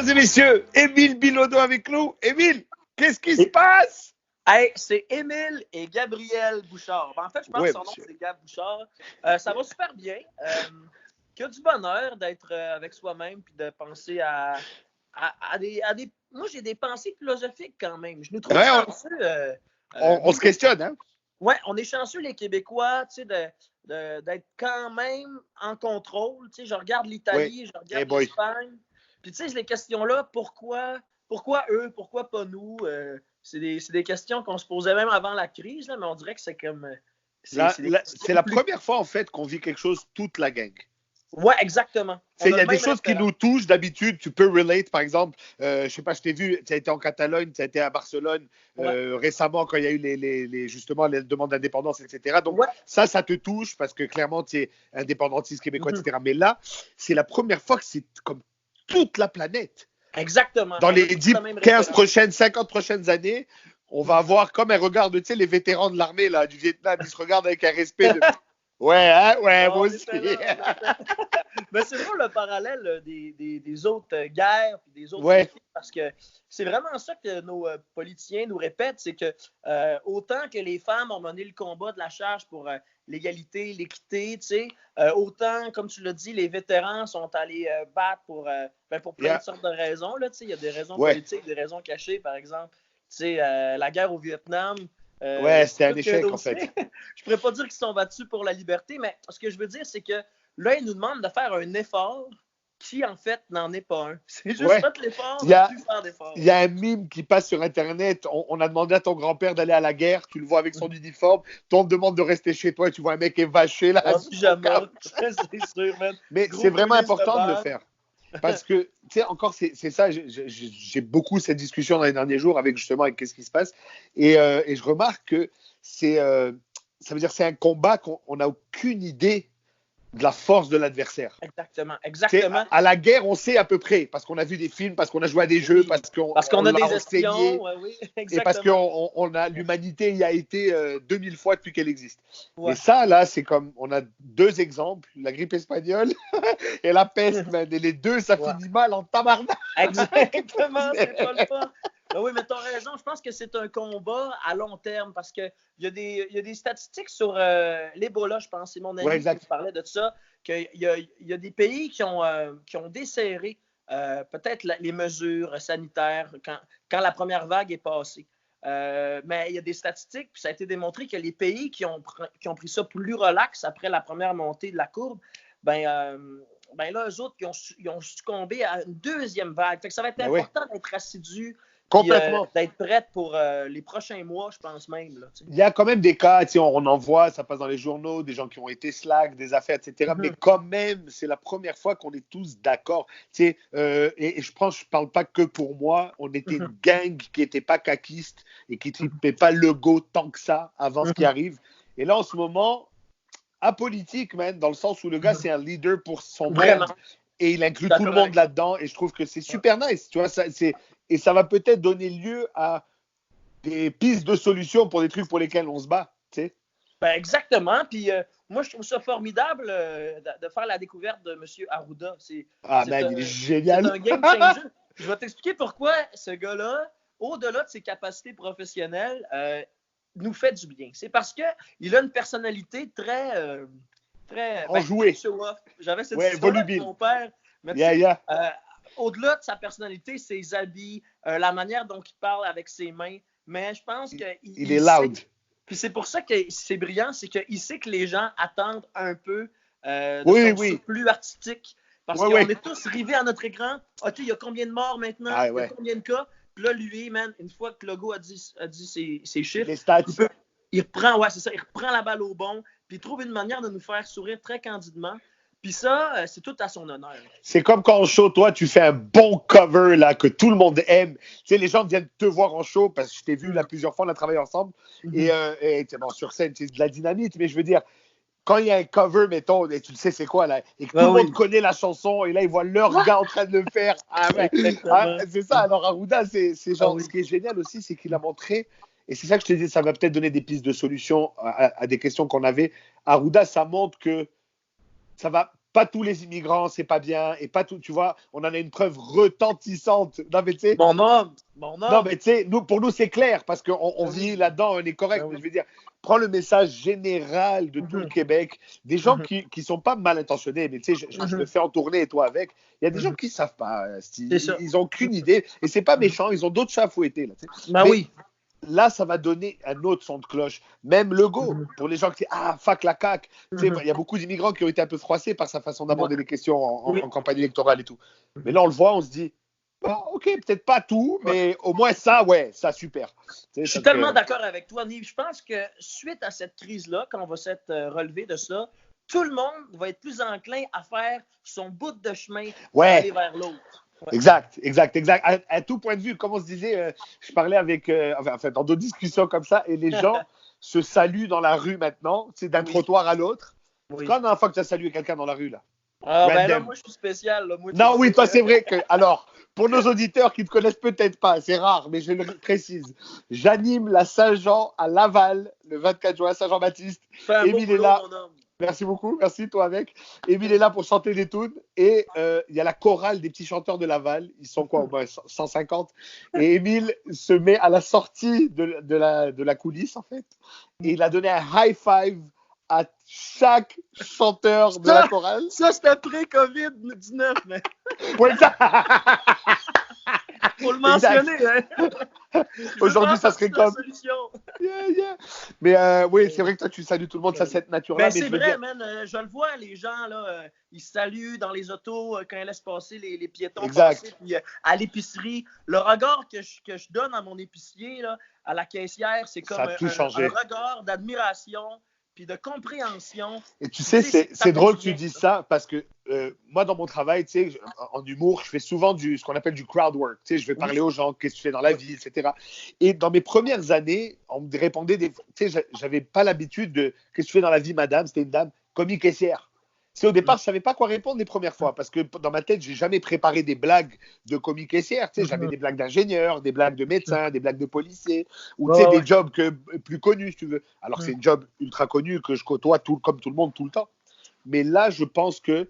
et messieurs, Émile Bilodeau avec nous. Émile, qu'est-ce qui se passe? Hey, c'est Émile et Gabriel Bouchard. En fait, je pense que son nom, c'est Gab Bouchard. Ça va super bien. Que du bonheur d'être avec soi-même puis de penser à des... Moi, j'ai des pensées philosophiques quand même. Je nous trouve chanceux. On se questionne, hein? Ouais, on est chanceux, les Québécois, tu sais, d'être quand même en contrôle. Tu sais, je regarde l'Italie, je regarde l'Espagne. Puis, tu sais, les questions-là, pourquoi eux, pourquoi pas nous? C'est des questions qu'on se posait même avant la crise, là, mais on dirait que c'est comme... C'est la première fois, en fait, qu'on vit quelque chose, toute la gang. Ouais, exactement. Il y a des choses qui nous touchent d'habitude. Tu peux relate, par exemple. Je sais pas, je t'ai vu, tu as été en Catalogne, tu as été à Barcelone récemment quand il y a eu justement les demandes d'indépendance, etc. Donc ça te touche parce que clairement, tu es indépendantiste québécois, etc. Mais là, c'est la première fois que c'est comme toute la planète. Exactement. Dans les 10, 15 prochaines, 50 prochaines années, on va avoir comme un regard de, tu sais, les vétérans de l'armée là, du Vietnam, ils se regardent avec un respect de... Ouais, hein? Ouais, moi aussi. Mais c'est drôle le parallèle des autres guerres et des autres conflits, parce que c'est vraiment ça que nos politiciens nous répètent, c'est que autant que les femmes ont mené le combat de la charge pour l'égalité, l'équité, tu sais, autant, comme tu l'as dit, les vétérans sont allés battre pour plein de sortes de raisons. Là, tu sais, il y a des raisons politiques, des raisons cachées, par exemple. Tu sais, la guerre au Vietnam. c'était un échec, en fait. Je pourrais pas dire qu'ils sont battus pour la liberté, mais ce que je veux dire, c'est que là, ils nous demandent de faire un effort qui, en fait, n'en est pas un. C'est juste fait l'effort de plus faire d'effort. Il y a un mime qui passe sur Internet. On a demandé à ton grand-père d'aller à la guerre. Tu le vois avec son uniforme. On te demande de rester chez toi et tu vois un mec qui est vaché là. Jamais. C'est sûr, man. Mais c'est vraiment important de le faire. Parce que, tu sais, encore, c'est ça, j'ai beaucoup cette discussion dans les derniers jours avec qu'est-ce qui se passe. Et je remarque que ça veut dire c'est un combat qu'on n'a aucune idée de la force de l'adversaire. Exactement. À la guerre, on sait à peu près, parce qu'on a vu des films, parce qu'on a joué à des jeux, parce qu'on a des espions. Et parce que l'humanité y a été 2000 fois depuis qu'elle existe. Mais ça, là, c'est comme, on a deux exemples, la grippe espagnole et la peste, man. Et les deux, ça finit mal en tabarnak. Exactement, c'est pas le fun. Ben oui, mais tu as raison. Je pense que c'est un combat à long terme parce qu'il y a des statistiques sur l'Ebola, je pense. C'est mon ami qui parlait de ça. Qu'il y a des pays qui ont desserré peut-être les mesures sanitaires quand la première vague est passée. Mais il y a des statistiques, puis ça a été démontré que les pays qui ont pris ça plus relax après la première montée de la courbe, là, eux autres, ils ont succombé à une deuxième vague. Fait que ça va être important d'être assidu. Complètement. D'être prête pour les prochains mois, je pense même. Là, il y a quand même des cas, on en voit, ça passe dans les journaux, des gens qui ont été slack, des affaires, etc. Mais quand même, c'est la première fois qu'on est tous d'accord. Et je pense, je ne parle pas que pour moi, on était une gang qui n'était pas caquiste et qui ne tripait pas le go tant que ça avant ce qui arrive. Et là, en ce moment, apolitique, man, dans le sens où le gars, c'est un leader pour son monde. Et il inclut tout le monde là-dedans. Et je trouve que c'est super nice. Tu vois, et ça va peut-être donner lieu à des pistes de solutions pour des trucs pour lesquels on se bat. Tu sais? Exactement. Puis moi, je trouve ça formidable de faire la découverte de M. Arruda. Il est génial. C'est un game changer. Je vais t'expliquer pourquoi ce gars-là, au-delà de ses capacités professionnelles, nous fait du bien. C'est parce qu'il a une personnalité très enjouée. J'avais cette histoire avec mon père. Mais au-delà de sa personnalité, ses habits, la manière dont il parle avec ses mains, mais je pense qu'il est loud. Puis c'est pour ça que c'est brillant, c'est qu'il sait que les gens attendent un peu plus artistique. Parce qu'on est tous rivés à notre écran. OK, il y a combien de morts maintenant? Il y a combien de cas? Puis là, lui, man, une fois que Legault a dit ses chiffres, les stats. Il reprend la balle au bon, puis il trouve une manière de nous faire sourire très candidement. Puis ça, c'est tout à son honneur. C'est comme quand en show, toi, tu fais un bon cover là, que tout le monde aime. Tu sais, les gens viennent te voir en show parce que je t'ai vu là plusieurs fois, on a travaillé ensemble. Et sur scène, c'est de la dynamite, mais je veux dire, quand il y a un cover, mettons, et tu le sais c'est quoi là, et que tout le monde connaît la chanson, et là, ils voient leur gars en train de le faire. C'est ça. Alors, Arruda, c'est genre, ce qui est génial aussi, c'est qu'il a montré, et c'est ça que je te dis, ça va peut-être donner des pistes de solutions à des questions qu'on avait. Arruda, ça montre que ça va pas tous les immigrants, c'est pas bien, et pas tout, tu vois, on en a une preuve retentissante. Non, mais tu sais. Mon homme. Non, mais tu sais, pour nous, c'est clair, parce qu'on vit là-dedans, on est correct. Mais je veux dire, prends le message général de tout le Québec, des gens qui sont pas mal intentionnés, mais tu sais, je le fais en tournée et toi avec. Il y a des gens qui savent pas, ils ont aucune idée, et c'est pas méchant, ils ont d'autres chats à fouetter. Là, ben mais, oui. Là, ça va donner un autre son de cloche. Même Legault, pour les gens qui disent « Ah, fuck la CAQ ». Il y a beaucoup d'immigrants qui ont été un peu froissés par sa façon d'aborder les questions en campagne électorale et tout. Mais là, on le voit, on se dit bon, ok, peut-être pas tout, mais au moins ça, ouais, ça, super. Je suis tellement d'accord avec toi, Nive. Je pense que suite à cette crise-là, quand on va s'être relevé de ça, tout le monde va être plus enclin à faire son bout de chemin pour aller vers l'autre. Ouais. Exact. À tout point de vue, comme on se disait, je parlais avec, dans d'autres discussions comme ça, et les gens se saluent dans la rue maintenant, d'un trottoir à l'autre. C'est quand la dernière fois que tu as salué quelqu'un dans la rue, là? Ben là, moi, je suis spécial. Là. Moi, non, oui, toi, c'est vrai que. Alors, pour nos auditeurs qui ne te connaissent peut-être pas, c'est rare, mais je le précise. J'anime la Saint-Jean à Laval le 24 juin, Saint-Jean-Baptiste. Émile est là. Merci beaucoup, merci toi avec. Émile est là pour chanter des tunes et il y a la chorale des petits chanteurs de Laval. Ils sont quoi, au moins 150. Et Émile se met à la sortie de la coulisse en fait. Et il a donné un high five à chaque chanteur de la chorale. Ça, c'était pré-COVID-19, mais. Oui, ça. Faut le mentionner, hein. Aujourd'hui, ça serait comme. Mais oui, c'est vrai que toi, tu salues tout le monde, ça, cette nature-là. Mais c'est vrai, man. Je le vois, les gens, là, ils saluent dans les autos quand ils laissent passer les piétons. Passer, puis à l'épicerie. Le regard que je donne à mon épicier, là, à la caissière, c'est comme un regard d'admiration puis de compréhension. Et tu sais, c'est drôle que tu dises ça parce que moi, dans mon travail, tu sais, en humour, je fais souvent ce qu'on appelle du crowd work. Tu sais, je vais parler aux gens, qu'est-ce que tu fais dans la vie, etc. Et dans mes premières années, on me répondait tu sais, j'avais pas l'habitude de qu'est-ce que tu fais dans la vie, madame, c'était une dame, commis caissière. C'est au départ, je savais pas quoi répondre les premières fois parce que dans ma tête, j'ai jamais préparé des blagues de commis caissière. Tu sais, j'avais des blagues d'ingénieurs, des blagues de médecins, des blagues de policiers ou tu sais, des jobs plus connus, si tu veux. Alors c'est une job ultra connue que je côtoie comme tout le monde tout le temps. Mais là, je pense que,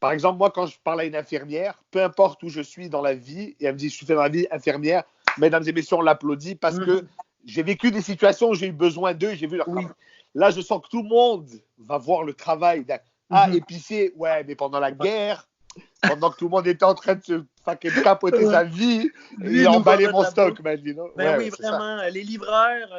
par exemple, moi, quand je parle à une infirmière, peu importe où je suis dans la vie, et elle me dit, je suis dans la vie infirmière, mesdames et messieurs, on l'applaudit parce que j'ai vécu des situations où j'ai eu besoin d'eux, j'ai vu leur travail. Là, je sens que tout le monde va voir le travail épicier, ouais, mais pendant la guerre, pendant que tout le monde était en train de se fucking capoter sa vie, il a emballé mon stock, man. Ben oui, vraiment. Ça. Les livreurs,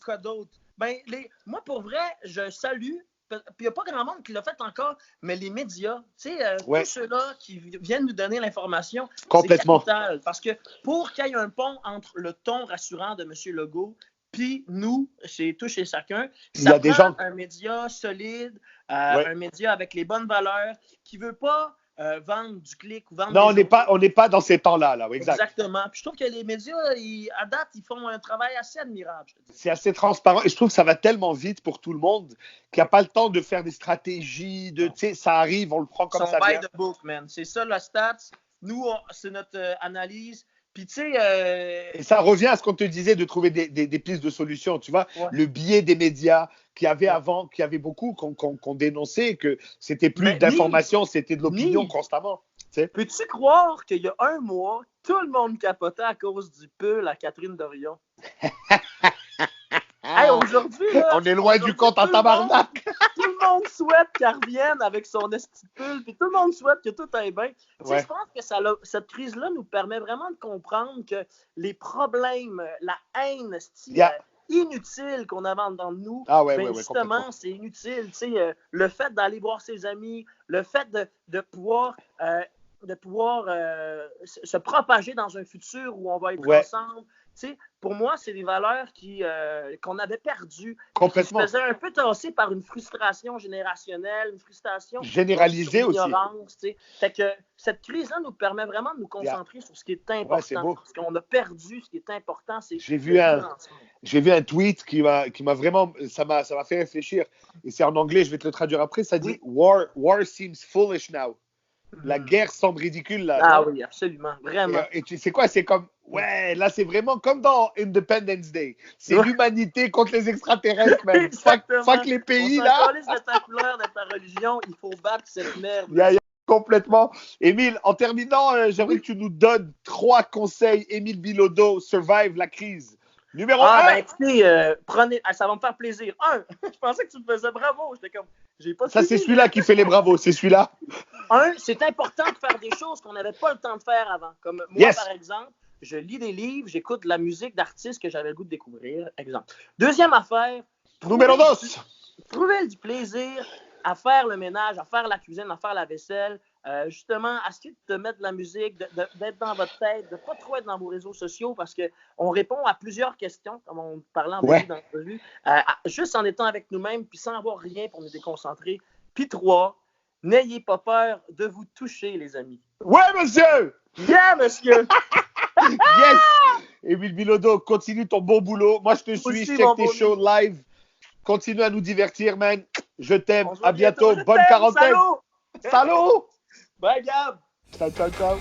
quoi d'autre? Ben, moi, pour vrai, je salue. Puis il n'y a pas grand monde qui l'a fait encore, mais les médias, tu sais, tous ceux-là qui viennent nous donner l'information, complètement. C'est capital. Parce que pour qu'il y ait un pont entre le ton rassurant de M. Legault puis nous, chez tous et chacun, ça prend un média solide, un média avec les bonnes valeurs, qui ne veut pas vendre du clic ou vendre non, on n'est pas dans ces temps-là. Là, exactement. Puis je trouve que les médias, à date, ils font un travail assez admirable. C'est assez transparent. Et je trouve que ça va tellement vite pour tout le monde qu'il n'y a pas le temps de faire des stratégies. Ça arrive, on le prend comme ça vient. By the book, man. C'est ça, la stats. Nous, c'est notre analyse. Puis, tu sais. Et ça revient à ce qu'on te disait de trouver des pistes de solutions. Tu vois, le biais des médias qu'il y avait avant, qu'il y avait beaucoup qu'on dénonçait, que c'était plus d'informations, c'était de l'opinion constamment. Peux-tu croire qu'il y a un mois, tout le monde capotait à cause du pull à Catherine Dorion? Hey, aujourd'hui, là, on est loin du compte en tabarnak. Tout le monde souhaite qu'elle revienne avec son esti de pull, puis tout le monde souhaite que tout aille bien. Je pense que cette crise-là nous permet vraiment de comprendre que les problèmes, la haine inutile qu'on avait dans nous, justement, c'est inutile. Le fait d'aller voir ses amis, le fait de pouvoir se propager dans un futur où on va être ensemble. Pour moi, c'est des valeurs qu'on avait perdues. Complètement. Qui se faisaient un peu tasser par une frustration générationnelle, une frustration généralisée aussi. Fait que cette crise-là nous permet vraiment de nous concentrer sur ce qui est important. C'est beau. Parce qu'on a perdu ce qui est important. J'ai vu un tweet qui m'a vraiment, ça m'a fait réfléchir. Et c'est en anglais, je vais te le traduire après. Ça dit War seems foolish now. La guerre semble ridicule, là. Ah oui, absolument. Vraiment. Et tu sais quoi, c'est comme... Ouais, là, c'est vraiment comme dans Independence Day. C'est l'humanité contre les extraterrestres, même. Exactement. Fuck les pays, là. On s'en calisse de ta couleur, de ta religion. Il faut battre cette merde. Complètement. Émile, en terminant, j'aimerais que tu nous donnes 3 conseils. Émile Bilodeau, survive la crise. Numéro 1. Ben écoutez, prenez... ça va me faire plaisir. 1, je pensais que tu me faisais bravo. J'étais comme... Ça, c'est celui-là qui fait les bravos, c'est celui-là. 1, c'est important de faire des choses qu'on n'avait pas le temps de faire avant. Comme moi, par exemple, je lis des livres, j'écoute de la musique d'artistes que j'avais le goût de découvrir. Exemple. Deuxième affaire. Numéro 2. Trouver du plaisir à faire le ménage, à faire la cuisine, à faire la vaisselle. Justement, essayer de te mettre de la musique, d'être dans votre tête, de ne pas trop être dans vos réseaux sociaux parce qu'on répond à plusieurs questions, comme on parlait en début d'entrevue, juste en étant avec nous-mêmes puis sans avoir rien pour nous déconcentrer. Puis 3, n'ayez pas peur de vous toucher, les amis. Ouais, monsieur! Yeah, monsieur! Yes! Émile Bilodeau, continue ton bon boulot. Moi, je te suis, je check tes shows live. Continue à nous divertir, man. Je t'aime. À bientôt. Bonne quarantaine. Salut! Salut! Bye, Gab! Ciao, ciao, ciao.